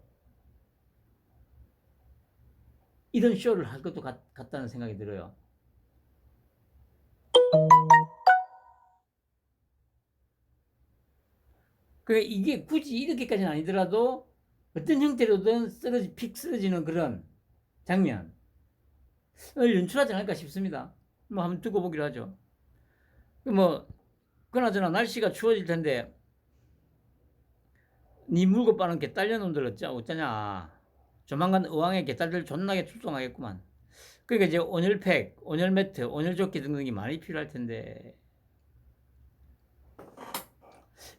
이런 쇼를 할 것도 같다는 생각이 들어요. 그 이게 굳이 이렇게까지는 아니더라도 어떤 형태로든 픽 쓰러지는 그런 장면을 연출하지 않을까 싶습니다. 뭐 한번 두고 보기로 하죠. 뭐 그나저나 날씨가 추워질 텐데 니 물고 빠는 개딸려 놈들 어쩌냐. 조만간 의왕에 개딸들 존나게 출동하겠구만. 그러니까 이제 온열팩, 온열매트, 온열조끼 등등이 많이 필요할 텐데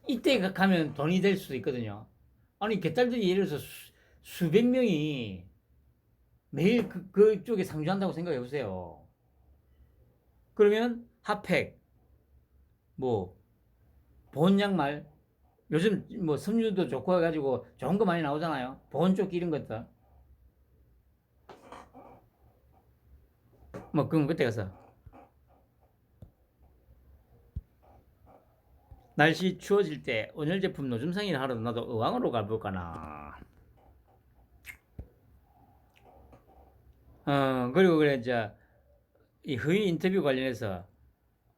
이때 가면 돈이 될 수도 있거든요. 아니 개딸들이 예를 들어서 수백 명이 매일 그쪽에 상주한다고 생각해 보세요. 그러면 핫팩, 뭐 보온 양말, 요즘 뭐 섬유도 좋고 해가지고 좋은 거 많이 나오잖아요. 보온 조끼 이런 것들. 뭐 그건 그때 가서 날씨 추워질 때 온열 제품 노점 상의를 하러 나도 의왕으로 가볼까나. 그리고 그래 이제 이 허위 인터뷰 관련해서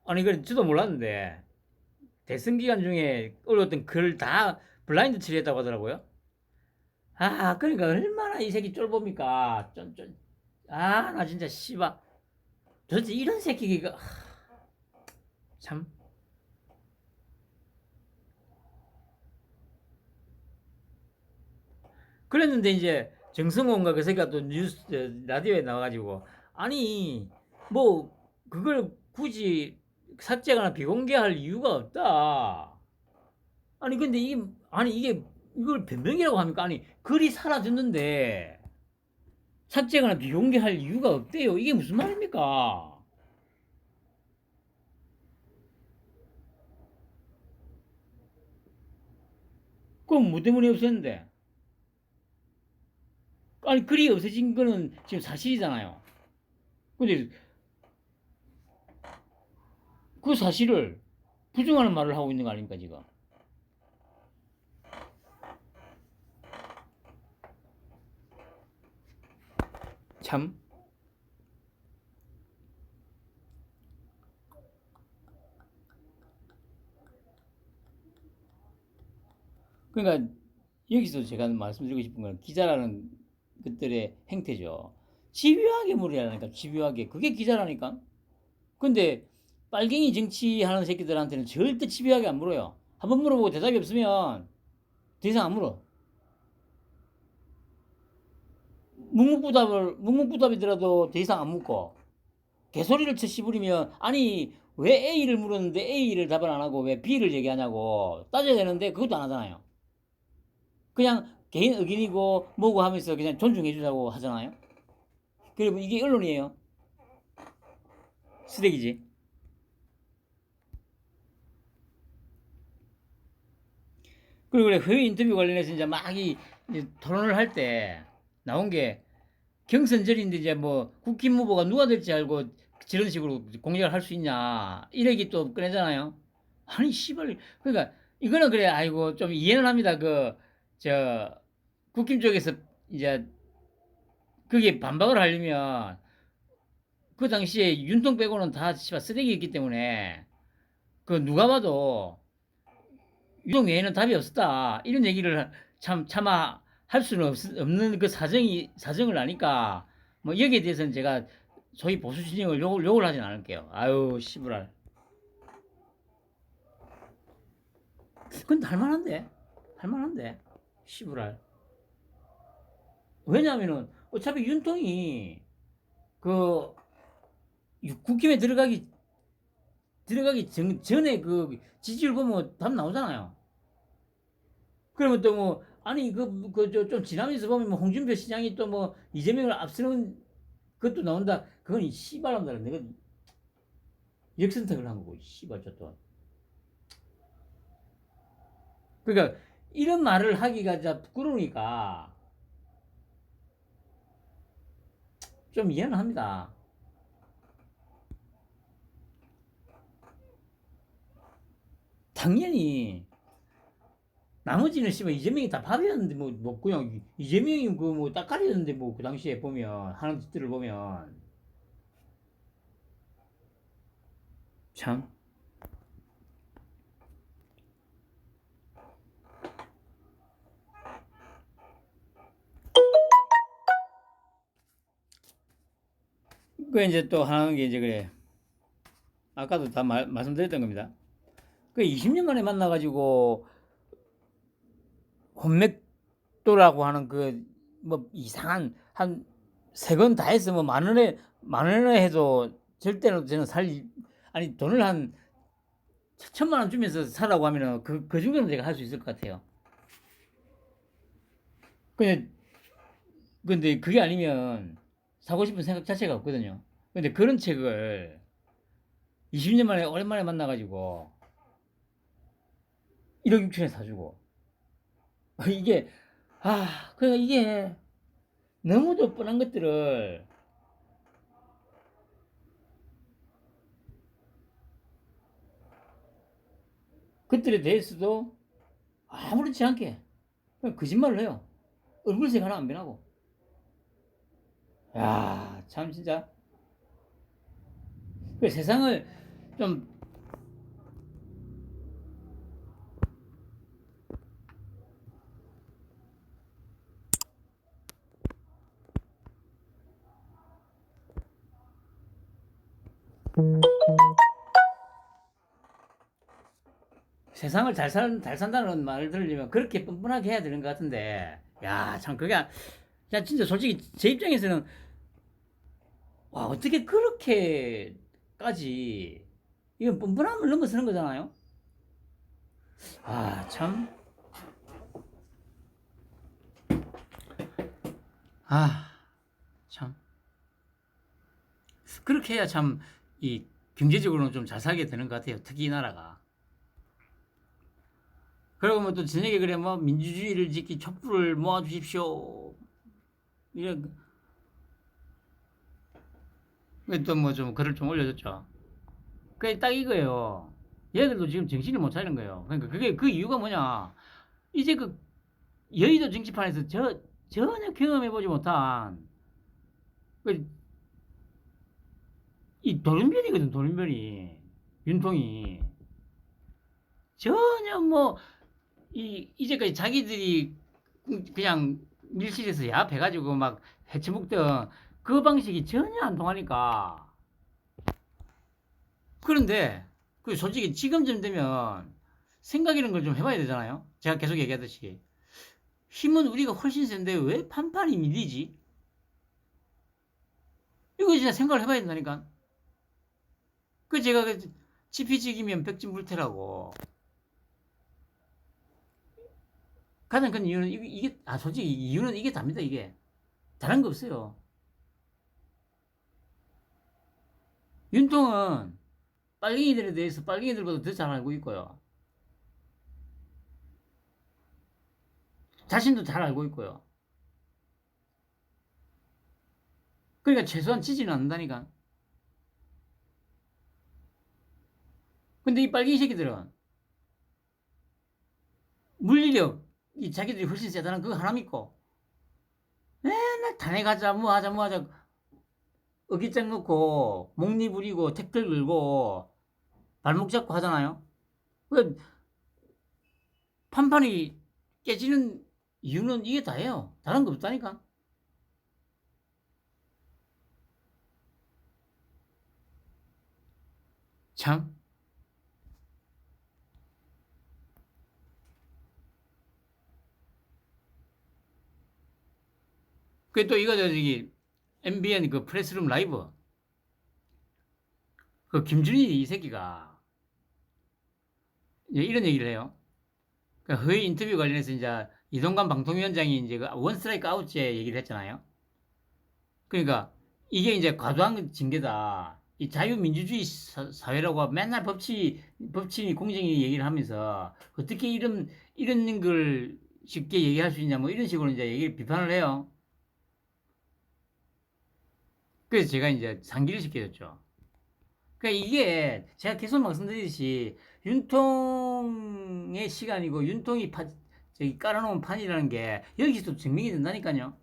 아니 그래 저도 몰랐는데 대선 기간 중에 올렸던 글 다 블라인드 처리했다고 하더라고요. 아 그러니까 얼마나 이 새끼 쫄봅니까. 나 진짜 씨발 도대체 이런 새끼가 참. 그랬는데 이제 정성호인가 그 새끼가 또 뉴스 라디오에 나와가지고 아니 뭐 그걸 굳이 삭제하거나 비공개할 이유가 없다. 아니 근데 이게 이걸 변명이라고 합니까? 아니 글이 사라졌는데 삭제하거나 비공개할 이유가 없대요. 이게 무슨 말입니까? 그럼 뭐 때문에 없었는데? 아니 글이 없어진 거는 지금 사실이잖아요. 근데 그 사실을 부정하는 말을 하고 있는 거 아닙니까 지금? 참. 그러니까 여기서 제가 말씀드리고 싶은 건 기자라는 것들의 행태죠. 집요하게 물으라니까 집요하게 그게 기자라니까. 근데 빨갱이 정치하는 새끼들한테는 절대 집요하게 안 물어요. 한번 물어보고 대답이 없으면 더 이상 안 물어. 묵묵부답이더라도 더 이상 안 묻고 개소리를 쳐 씹으리면 아니 왜 A를 물었는데 A를 답을 안 하고 왜 B를 얘기하냐고 따져야 되는데 그것도 안 하잖아요. 그냥 개인 의견이고 뭐고 하면서 그냥 존중해 주자고 하잖아요. 그리고 이게 언론이에요. 쓰레기지. 그리고 그래 허위 인터뷰 관련해서 이제 막 토론을 할 때 나온 게 경선절인데 이제 뭐 국힘 후보가 누가 될지 알고 저런 식으로 공격을 할 수 있냐 이렇게 또 꺼내잖아요. 아니 씨발 그러니까 이거는 그래 아이고 좀 이해는 합니다. 그 저 국힘 쪽에서 이제 그게 반박을 하려면 그 당시에 윤통 빼고는 다 씨발 쓰레기였기 때문에 그 누가 봐도 윤통 외에는 답이 없었다 이런 얘기를 참 차마 할 수는 없는 그 사정을 아니까 뭐 여기에 대해서는 제가 소위 보수 진영을 욕을 하진 않을게요. 아유 씨부랄. 근데 할만한데 씨부랄. 왜냐하면은 어차피 윤통이 그 국힘에 들어가기 전에 그 지지율 보면 답 나오잖아요. 그러면 또 뭐 아니 좀 지나면서 보면 뭐 홍준표 시장이 또 뭐 이재명을 앞서는 것도 나온다. 그건 이 씨발놈들 내가 역선택을 한 거고 씨발 저 또. 그러니까 이런 말을 하기가 진짜 부끄러우니까 좀 이해는 합니다. 당연히 나머지는 씨발 이재명이 다 밥이었는데 뭐 그냥 이재명이 그 뭐 딱가리였는데 뭐 그 당시에 보면 하는 짓들을 보면 참. 그 이제 또 하는 게 이제 그래. 아까도 다 말씀드렸던 겁니다. 그 20년 만에 만나가지고 혼맥도라고 하는 그 뭐 이상한 한 세 건 다 해서 뭐 만 원에 해도 절대로 저는 아니 돈을 한 1,000만 원 주면서 사라고 하면은 그 정도는 제가 할 수 있을 것 같아요. 근데 그게 아니면 사고 싶은 생각 자체가 없거든요. 근데 그런 책을 20년 만에 오랜만에 만나가지고 1억 6천에 사주고 이게 그러니까 이게 너무도 뻔한 것들을 것들에 대해서도 아무렇지 않게 그냥 거짓말을 해요. 얼굴색 하나 안 변하고. 야, 참 진짜 그 세상을 좀 세상을 잘 산다는 말을 들으려면 그렇게 뻔뻔하게 해야 되는 것 같은데, 야, 참, 그게, 야, 진짜 솔직히 제 입장에서는, 와, 어떻게 그렇게까지, 이건 뻔뻔함을 넘어서는 거잖아요? 참, 아, 참. 그렇게 해야 참, 이, 경제적으로는 좀 잘 살게 되는 것 같아요. 특히 이 나라가. 그리고 뭐 또 저녁에 그래, 뭐, 민주주의를 지키 촛불을 모아주십시오. 이런, 또 뭐 좀 글을 좀 올려줬죠. 그게 딱 이거예요. 얘들도 지금 정신을 못 차리는 거예요. 그러니까 그게 그 이유가 뭐냐. 이제 그 여의도 정치판에서 전혀 경험해보지 못한 그 이 돌림변이거든, 돌림변이. 윤통이. 전혀 뭐, 이제까지 자기들이 그냥 밀실에서 야합해가지고 막 해쳐먹던 그 방식이 전혀 안 통하니까. 그런데, 그 솔직히 지금쯤 되면 생각 이런 걸 좀 해봐야 되잖아요. 제가 계속 얘기하듯이. 힘은 우리가 훨씬 센데 왜 판판이 밀리지? 이거 진짜 생각을 해봐야 된다니까. 그 제가 지피지기면 백진불태라고. 가장 큰 이유는 솔직히 이유는 이게 답니다. 이게 다른 거 없어요. 윤통은 빨갱이들에 대해서 빨갱이들보다 더 잘 알고 있고요. 자신도 잘 알고 있고요. 그러니까 최소한 지지는 않는다니까. 근데 이 빨갱이 새끼들은 물리력, 이 자기들이 훨씬 세다는 그거 하나 믿고 맨날 탄핵하자, 뭐 하자, 뭐 하자, 어깃장 넣고, 목리 부리고, 태클 걸고, 발목 잡고 하잖아요. 그 판판이 깨지는 이유는 이게 다예요. 다른 거 없다니까. 참. 그 또 이거 저기 MBN 그 프레스룸 라이브 그 김준일 이 새끼가 이런 얘기를 해요. 그 허위 인터뷰 관련해서 이제 이동관 방통위원장이 이제 그 원스트라이크 아웃제 얘기를 했잖아요. 그러니까 이게 이제 과도한 징계다. 이 자유민주주의 사회라고 맨날 법치인이 공정위 얘기를 하면서 어떻게 이런 걸 쉽게 얘기할 수 있냐 뭐 이런 식으로 이제 얘기를 비판을 해요. 그래서 제가 이제 상기를 시켜줬죠. 그러니까 이게 제가 계속 말씀드리듯이 윤통의 시간이고 윤통이 저기 깔아놓은 판이라는 게 여기서 증명이 된다니까요.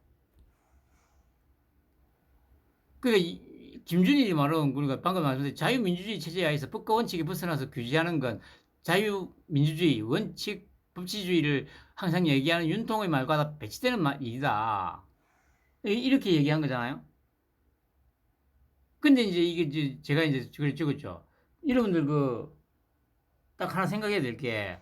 그러니까 김준일이 말은 그러니까 방금 말씀드린 자유민주주의 체제하에서 법과 원칙에 벗어나서 규제하는 건 자유민주주의 원칙 법치주의를 항상 얘기하는 윤통의 말과 다 배치되는 일이다. 이렇게 얘기한 거잖아요. 근데 이제 이게 이제 제가 이제 그걸 찍었죠. 여러분들 딱 하나 생각해야 될 게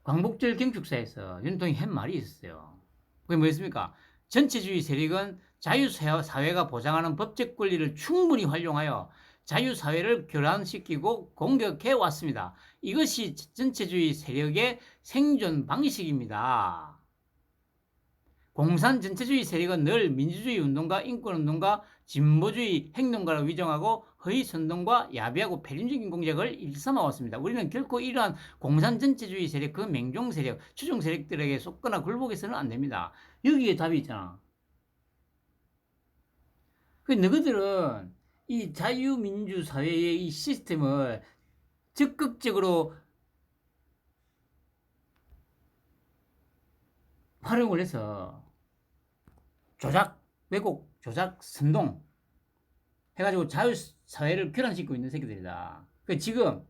광복절 경축사에서 윤통이 한 말이 있었어요. 그게 뭐였습니까? 전체주의 세력은 자유사회가 보장하는 법적 권리를 충분히 활용하여 자유사회를 교란시키고 공격해 왔습니다. 이것이 전체주의 세력의 생존 방식입니다. 공산 전체주의 세력은 늘 민주주의 운동가, 인권운동가, 진보주의 행동가를 위정하고 허위 선동과 야비하고 패륜적인 공작을 일삼아 왔습니다. 우리는 결코 이러한 공산 전체주의 세력, 그 맹종 세력, 추종 세력들에게 속거나 굴복해서는 안 됩니다. 여기에 답이 있잖아. 그 너희들은 이 자유민주 사회의 이 시스템을 적극적으로 활용을 해서 조작, 왜곡, 조작, 선동 해가지고 자유사회를 교란시키고 있는 새끼들이다. 그 지금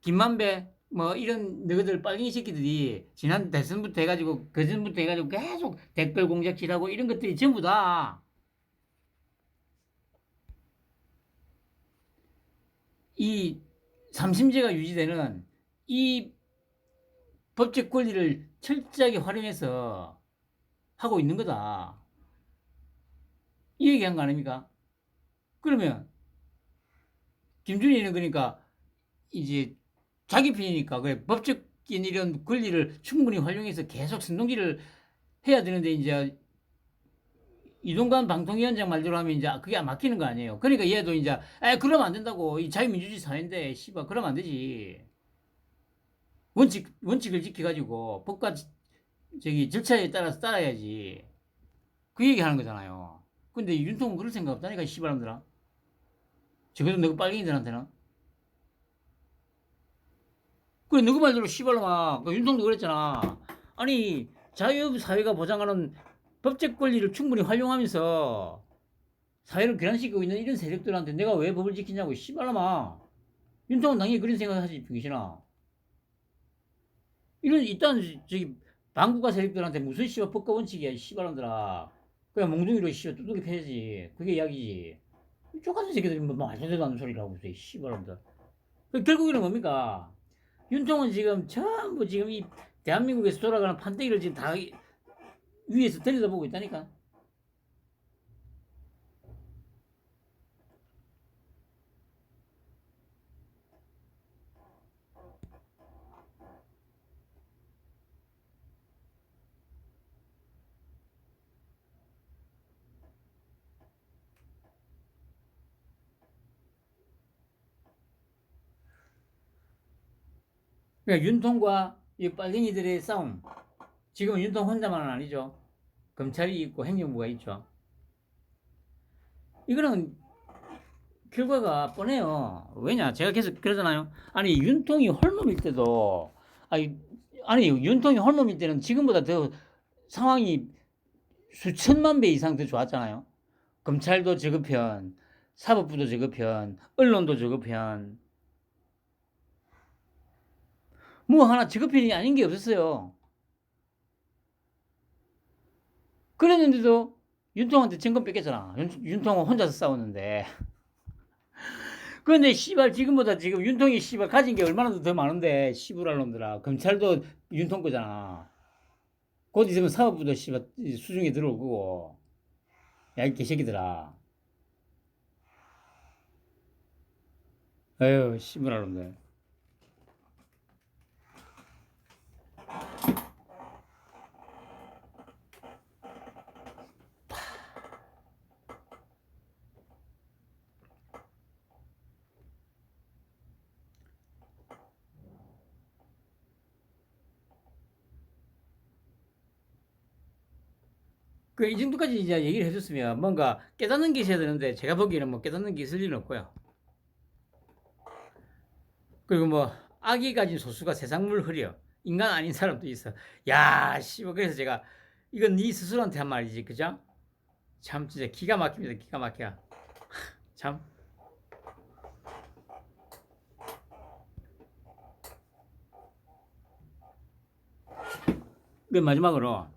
김만배 뭐 이런 너희들 빨갱이 새끼들이 지난 대선부터 해가지고 그전부터 해가지고 계속 댓글 공작질하고 이런 것들이 전부 다 이 삼심제가 유지되는 이 법적 권리를 철저하게 활용해서 하고 있는 거다. 이 얘기한 거 아닙니까? 그러면 김준희는 그러니까 이제 자기 편이니까 그래 법적인 이런 권리를 충분히 활용해서 계속 선동질을 해야 되는데 이제 이동관 방통위원장 말대로 하면 이제 그게 안 막히는 거 아니에요. 그러니까 얘도 이제 그러면 안 된다고 이 자유민주주의 사회인데 씨발 그러면 안 되지. 원칙을 지켜가지고 법과 저기 절차에 따라서 따라야지. 그 얘기 하는 거잖아요. 근데 윤통은 그럴 생각 없다니까 씨발놈들아. 적어도 너그 빨갱이들한테는. 그래 너그 말대로 씨발놈아 윤통도 그랬잖아. 아니 자유사회가 보장하는 법적 권리를 충분히 활용하면서 사회를 교란시키고 있는 이런 세력들한테 내가 왜 법을 지키냐고 씨발놈아. 윤통은 당연히 그런 생각하지 병신아. 이런 일단 저기 반국가 세력들한테 무슨 씨발 법과 원칙이야 씨발놈들아. 그냥 몽둥이로 씨발 두둑이 패야지. 그게 이야기지. 똑같은 새끼들이 뭐 말도 되도 않는 소리를 하고 있어 씨발놈들. 결국에는 뭡니까? 윤통은 지금 전부 지금 이 대한민국에서 돌아가는 판때기를 지금 다 위에서 들여다보고 있다니까. 그러니까 윤통과 이 빨갱이들의 싸움. 지금 윤통 혼자만은 아니죠. 검찰이 있고 행정부가 있죠. 이거는 결과가 뻔해요. 왜냐? 제가 계속 그러잖아요. 아니, 윤통이 홀몸일 때도, 아니, 윤통이 홀몸일 때는 지금보다 더 상황이 수천만 배 이상 더 좋았잖아요. 검찰도 저급편, 사법부도 저급편, 언론도 저급편, 뭐 하나 저급편이 아닌 게 없었어요. 그랬는데도 윤통한테 정권 뺏겼잖아. 윤통은 혼자서 싸웠는데. 그런데 씨발 지금보다 지금 윤통이 씨발 가진 게 얼마나 더 많은데 씨부랄 놈들아. 검찰도 윤통 거잖아. 곧 있으면 사법부도 씨발 수중에 들어올 거고. 야, 이 개새끼들아. 에휴, 씨부랄 놈들. 그 이 정도까지 이제 얘기를 해줬으면 뭔가 깨닫는 게 있어야 되는데 제가 보기에는 뭐 깨닫는 게 있을 일은 없고요. 그리고 뭐 악이 가진 소수가 세상물 흐려. 인간 아닌 사람도 있어. 야, 씨, 뭐 그래서 제가 이건 네 스스로한테 한 말이지, 그죠? 참 진짜 기가 막힙니다. 기가 막혀. 참. 그 마지막으로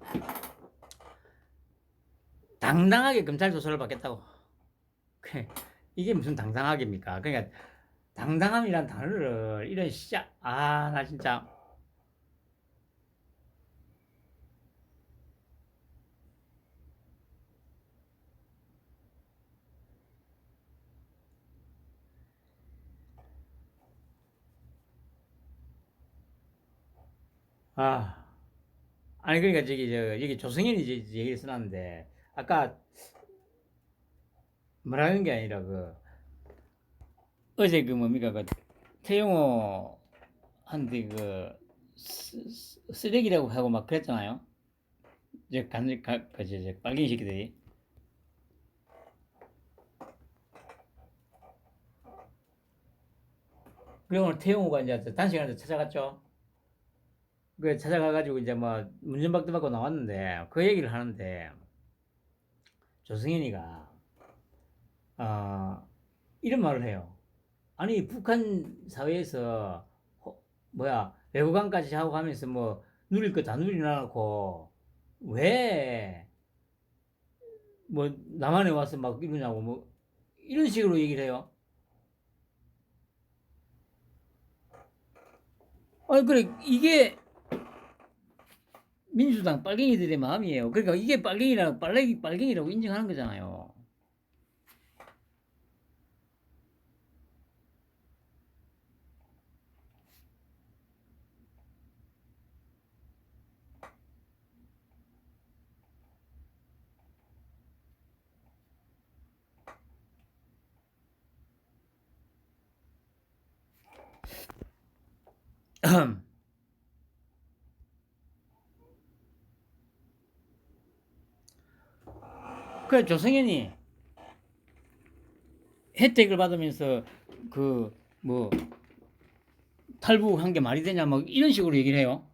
당당하게 검찰 조사를 받겠다고. 이게 무슨 당당하게입니까? 그러니까 당당함이란 단어를 이런 시작, 나 진짜. 아, 아니 그러니까 여기 조승현이 얘기를 써놨는데 아까 뭐라는 게 아니라 그 어제 그 뭡니까 그 태영호한테 그 쓰레기라고 하고 막 그랬잖아요. 이제 이제 빨갱이 새끼들이. 그리고 오늘 태영호가 이제 단식한테 찾아갔죠. 그 찾아가가지고 이제 뭐 문전박대 받고 나왔는데 그 얘기를 하는데 조승현이가 이런 말을 해요. 아니 북한 사회에서 뭐야 외교관까지 하고 하면서 뭐 누릴 거 다 누리놔놓고 왜 뭐 남한에 와서 막 이러냐고 뭐 이런 식으로 얘기를 해요. 아니 그래 이게 민주당 빨갱이들의 마음이에요. 그러니까 이게 빨갱이라고 인정하는 거잖아요. 그래 조성현이 혜택을 받으면서 그 뭐 탈북한 게 말이 되냐 막 이런 식으로 얘기를 해요.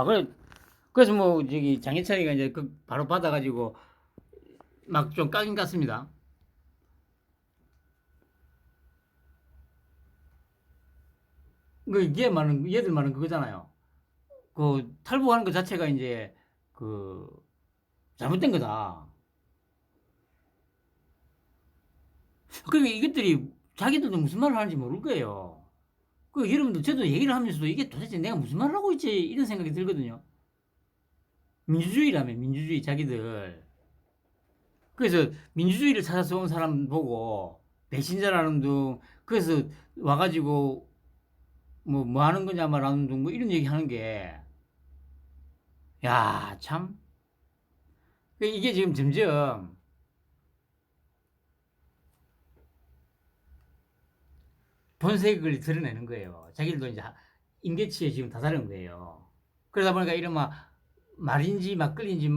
그래 그래서 뭐 저기 장해찬이가 이제 그 바로 받아가지고 막 좀 까긴 깠습니다. 얘들 말은 그거잖아요. 그 탈북하는 것 자체가 이제 그 잘못된 거다. 그러니까 이것들이 자기들도 무슨 말을 하는지 모를 거예요. 그 여러분들 저도 얘기를 하면서도 이게 도대체 내가 무슨 말을 하고 있지 이런 생각이 들거든요. 민주주의라며 민주주의 자기들. 그래서 민주주의를 찾아서 온 사람 보고 배신자라는 둥 그래서 와가지고 뭐 하는 거냐 말하는 둥뭐 이런 얘기 하는 게 야 참. 이게 지금 점점 본색을 드러내는 거예요. 자기들도 이제 임계치에 지금 다다른 거예요. 그러다 보니까 이런 막 말인지 막걸리인지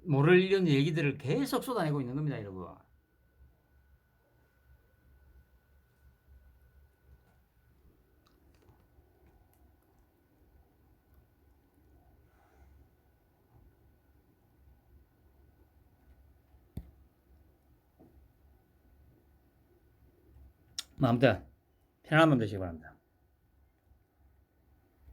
모를 이런 얘기들을 계속 쏟아내고 있는 겁니다, 여러분. 뭐 아무튼 편안한 밤 되시기 바랍니다.